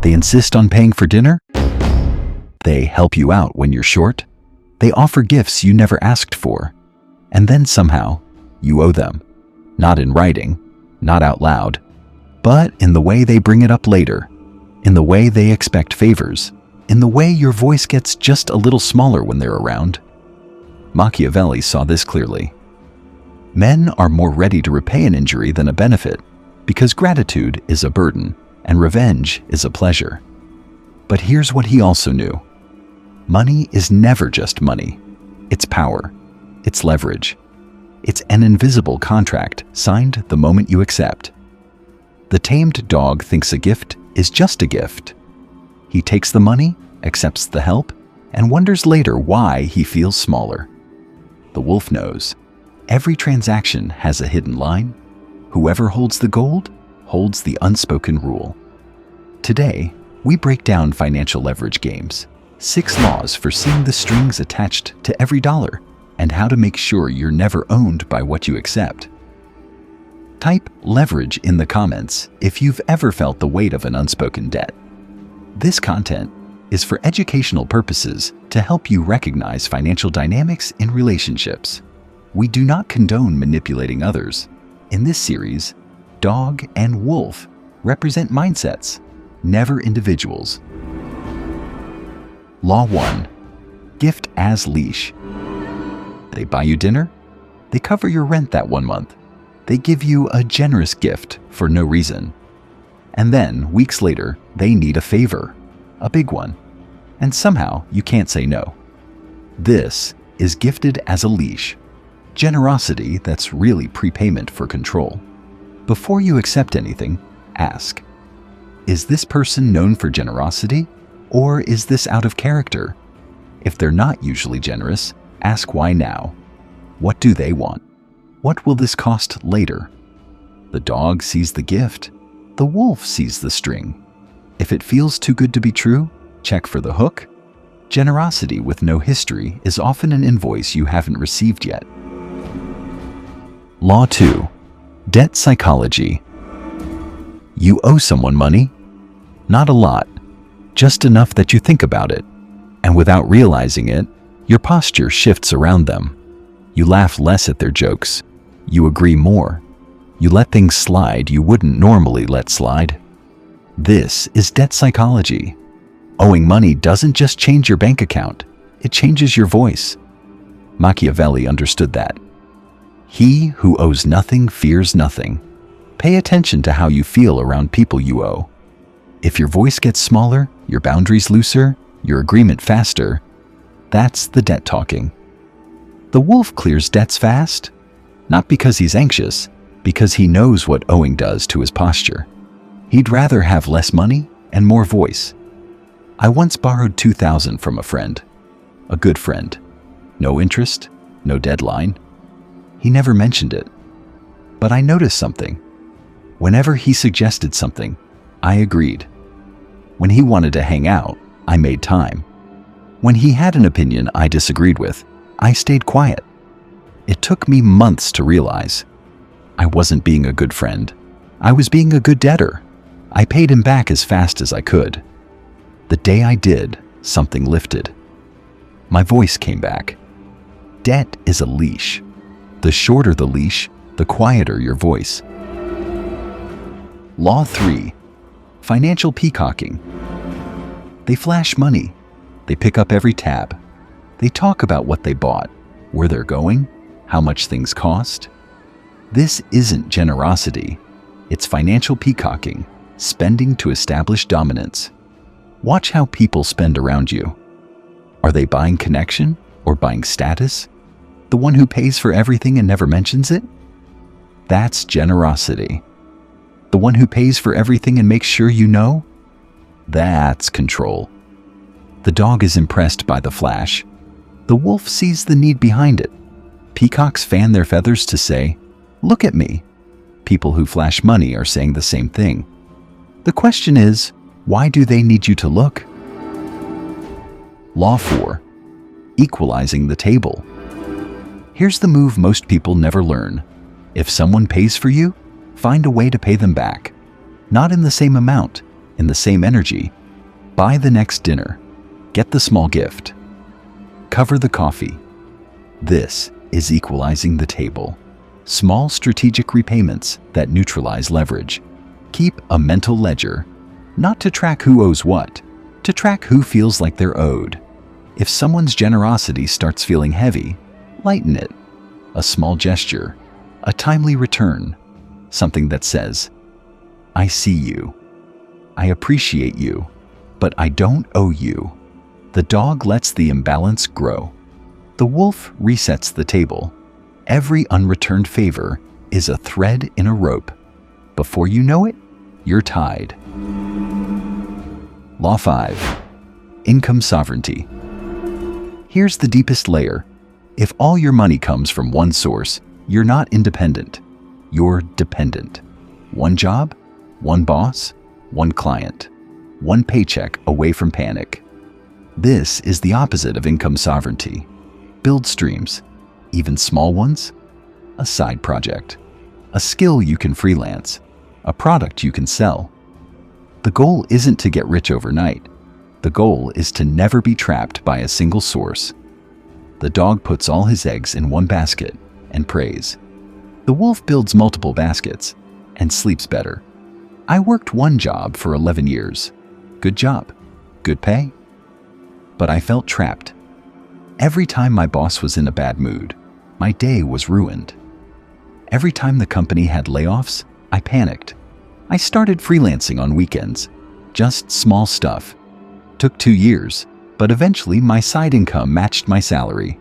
They insist on paying for dinner. They help you out when you're short. They offer gifts you never asked for. And then somehow, you owe them. Not in writing, not out loud, but in the way they bring it up later, in the way they expect favors, in the way your voice gets just a little smaller when they're around. Machiavelli saw this clearly. Men are more ready to repay an injury than a benefit, because gratitude is a burden and revenge is a pleasure. But here's what he also knew. Money is never just money. It's power. It's leverage. It's an invisible contract signed the moment you accept. The tamed dog thinks a gift is just a gift. He takes the money, accepts the help, and wonders later why he feels smaller. The wolf knows. Every transaction has a hidden line. Whoever holds the gold holds the unspoken rule. Today, we break down financial leverage games, 6 laws for seeing the strings attached to every dollar, and how to make sure you're never owned by what you accept. Type leverage in the comments if you've ever felt the weight of an unspoken debt. This content is for educational purposes to help you recognize financial dynamics in relationships. We do not condone manipulating others. In this series, dog and wolf represent mindsets, never individuals. Law 1. Gift as leash. They buy you dinner. They cover your rent that 1 month. They give you a generous gift for no reason. And then, weeks later, they need a favor, a big one. And somehow, you can't say no. This is gifted as a leash. Generosity that's really prepayment for control. Before you accept anything, ask, is this person known for generosity, or is this out of character? If they're not usually generous, ask why now. What do they want? What will this cost later? The dog sees the gift. The wolf sees the string. If it feels too good to be true, check for the hook. Generosity with no history is often an invoice you haven't received yet. Law 2. Debt psychology. You owe someone money. Not a lot, just enough that you think about it. And without realizing it, your posture shifts around them. You laugh less at their jokes. You agree more. You let things slide you wouldn't normally let slide. This is debt psychology. Owing money doesn't just change your bank account, it changes your voice. Machiavelli understood that. He who owes nothing fears nothing. Pay attention to how you feel around people you owe. If your voice gets smaller, your boundaries looser, your agreement faster, that's the debt talking. The wolf clears debts fast, not because he's anxious, because he knows what owing does to his posture. He'd rather have less money and more voice. I once borrowed $2,000 from a friend, a good friend. No interest, no deadline. He never mentioned it. But I noticed something. Whenever he suggested something, I agreed. When he wanted to hang out, I made time. When he had an opinion I disagreed with, I stayed quiet. It took me months to realize I wasn't being a good friend. I was being a good debtor. I paid him back as fast as I could. The day I did, something lifted. My voice came back. Debt is a leash. The shorter the leash, the quieter your voice. Law 3. Financial peacocking. They flash money. They pick up every tab. They talk about what they bought, where they're going, how much things cost. This isn't generosity. It's financial peacocking, spending to establish dominance. Watch how people spend around you. Are they buying connection or buying status? The one who pays for everything and never mentions it? That's generosity. The one who pays for everything and makes sure you know? That's control. The dog is impressed by the flash. The wolf sees the need behind it. Peacocks fan their feathers to say, "Look at me." People who flash money are saying the same thing. The question is, why do they need you to look? Law 4. Equalizing the table. Here's the move most people never learn. If someone pays for you, find a way to pay them back. Not in the same amount, In the same energy, buy the next dinner. Get the small gift. Cover the coffee. This is equalizing the table. Small strategic repayments that neutralize leverage. Keep a mental ledger, not to track who owes what, to track who feels like they're owed. If someone's generosity starts feeling heavy, lighten it. A small gesture, a timely return, something that says, "I see you. I appreciate you, but I don't owe you." The dog lets the imbalance grow. The wolf resets the table. Every unreturned favor is a thread in a rope. Before you know it, you're tied. Law 5. Income sovereignty. Here's the deepest layer. If all your money comes from one source, you're not independent. You're dependent. One job, one boss, one client, one paycheck away from panic. This is the opposite of income sovereignty. Build streams, even small ones, a side project, a skill you can freelance, a product you can sell. The goal isn't to get rich overnight. The goal is to never be trapped by a single source. The dog puts all his eggs in one basket and prays. The wolf builds multiple baskets and sleeps better. I worked one job for 11 years. Good job. Good pay. But I felt trapped. Every time my boss was in a bad mood, my day was ruined. Every time the company had layoffs, I panicked. I started freelancing on weekends, just small stuff. Took 2 years, but eventually my side income matched my salary.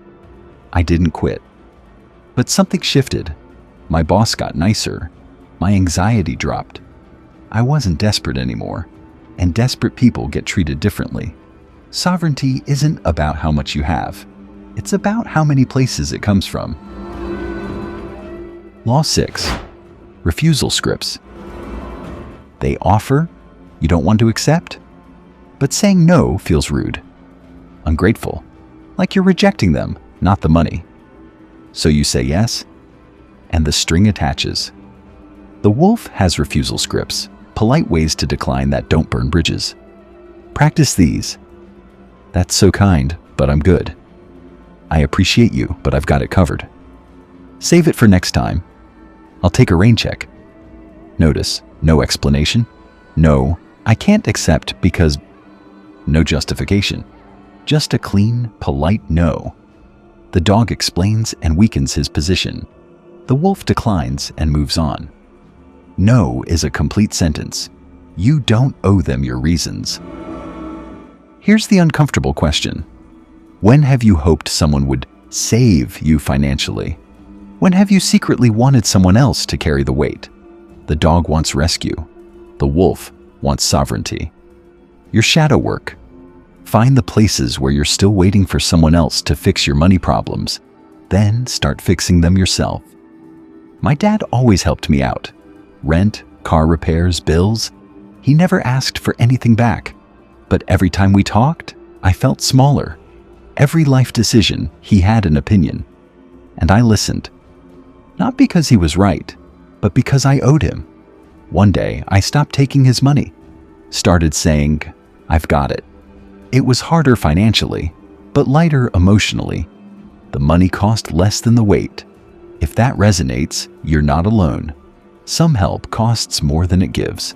I didn't quit. But something shifted. My boss got nicer. My anxiety dropped. I wasn't desperate anymore, and desperate people get treated differently. Sovereignty isn't about how much you have. It's about how many places it comes from. Law 6. Refusal scripts. They offer, you don't want to accept, but saying no feels rude, ungrateful, like you're rejecting them, not the money. So you say yes, and the string attaches. The wolf has refusal scripts, polite ways to decline that don't burn bridges. Practice these. That's so kind, but I'm good. I appreciate you, but I've got it covered. Save it for next time. I'll take a rain check. Notice, no explanation. No, I can't accept because... No justification. Just a clean, polite no. The dog explains and weakens his position. The wolf declines and moves on. No is a complete sentence. You don't owe them your reasons. Here's the uncomfortable question. When have you hoped someone would save you financially? When have you secretly wanted someone else to carry the weight? The dog wants rescue. The wolf wants sovereignty. Your shadow work. Find the places where you're still waiting for someone else to fix your money problems. Then start fixing them yourself. My dad always helped me out. Rent, car repairs, bills. He never asked for anything back. But every time we talked, I felt smaller. Every life decision, he had an opinion. And I listened. Not because he was right, but because I owed him. One day, I stopped taking his money. Started saying, I've got it. It was harder financially, but lighter emotionally. The money cost less than the weight. If that resonates, you're not alone. Some help costs more than it gives.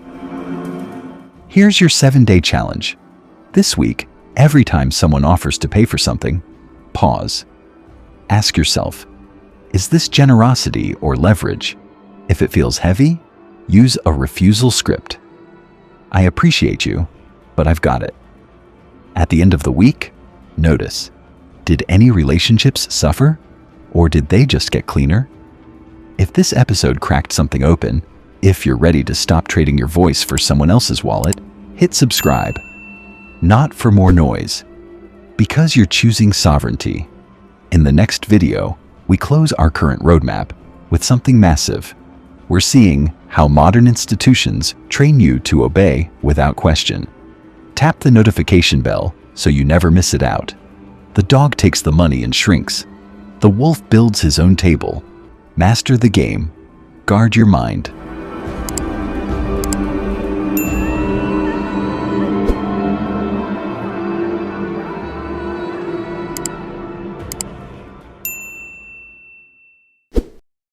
Here's your 7-day challenge. This week, every time someone offers to pay for something, pause. Ask yourself, is this generosity or leverage? If it feels heavy, use a refusal script. I appreciate you, but I've got it. At the end of the week, notice, did any relationships suffer, or did they just get cleaner? If this episode cracked something open, if you're ready to stop trading your voice for someone else's wallet, hit subscribe. Not for more noise, because you're choosing sovereignty. In the next video, we close our current roadmap with something massive. We're seeing how modern institutions train you to obey without question. Tap the notification bell so you never miss it out. The dog takes the money and shrinks. The wolf builds his own table. Master the game. Guard your mind.